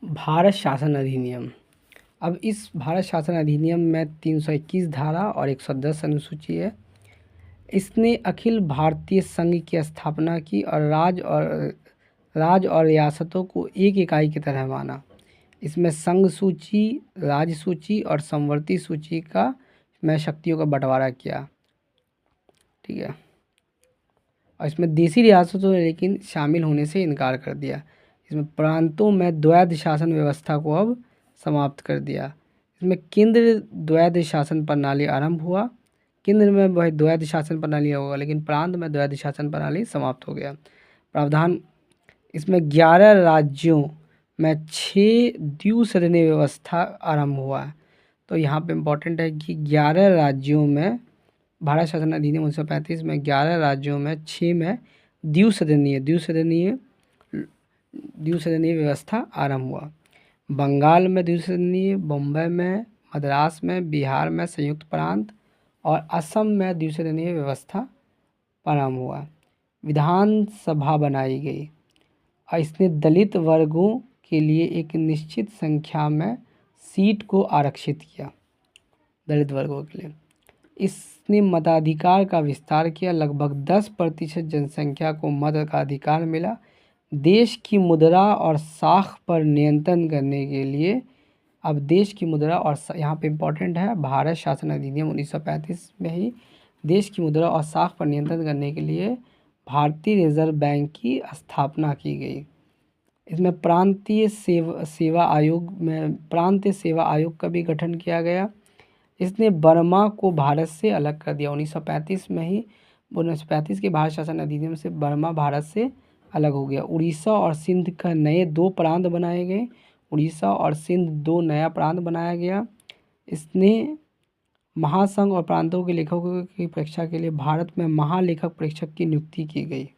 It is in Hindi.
भारत शासन अधिनियम। अब इस भारत शासन अधिनियम में 321 धारा और 110 अनुसूची है। इसने अखिल भारतीय संघ की स्थापना की और राज्य और रियासतों को एक इकाई की तरह माना। इसमें संघ सूची, राज्य सूची और समवर्ती सूची का में शक्तियों का बंटवारा किया। ठीक है। और इसमें देसी रियासतों ने लेकिन शामिल होने से इनकार कर दिया। इसमें प्रांतों में द्वैध शासन व्यवस्था को अब समाप्त कर दिया। इसमें केंद्र द्वैध शासन प्रणाली आरंभ हुआ। केंद्र में वह द्वैध शासन प्रणाली होगा, लेकिन प्रांत में द्वैध शासन प्रणाली समाप्त हो गया। प्रावधान, इसमें 11 राज्यों में 6 द्विसदनीय व्यवस्था आरंभ हुआ है। तो यहाँ पे इम्पोर्टेंट है कि 11 राज्यों में भारत शासन अधिनियम 1935 में 11 राज्यों में 6 में द्विसदनीय व्यवस्था आरंभ हुआ। बंगाल में द्विसदनीय, बम्बई में, मद्रास में, बिहार में संयुक्त प्रांत और असम में द्विसदनीय व्यवस्था प्रारंभ हुआ। विधानसभा बनाई गई और इसने दलित वर्गों के लिए एक निश्चित संख्या में सीट को आरक्षित किया। दलित वर्गों के लिए इसने मताधिकार का विस्तार किया। लगभग 10% जनसंख्या को मत का अधिकार मिला। देश की मुद्रा और साख पर नियंत्रण करने के लिए अब देश की मुद्रा और यहाँ पे इम्पोर्टेंट है, भारत शासन अधिनियम 1935 में ही देश की मुद्रा और साख पर नियंत्रण करने के लिए भारतीय रिजर्व बैंक की स्थापना की गई। इसमें प्रांतीय सेवा आयोग का भी गठन किया गया। इसने बर्मा को भारत से अलग कर दिया। 1935 में ही 1935 के भारत शासन अधिनियम से बर्मा भारत से अलग हो गया। उड़ीसा और सिंध का नए 2 प्रांत बनाए गए। उड़ीसा और सिंध 2 नया प्रांत बनाया गया। इसने महासंघ और प्रांतों के लेखकों की परीक्षा के लिए भारत में महालेखक परीक्षक की नियुक्ति की गई।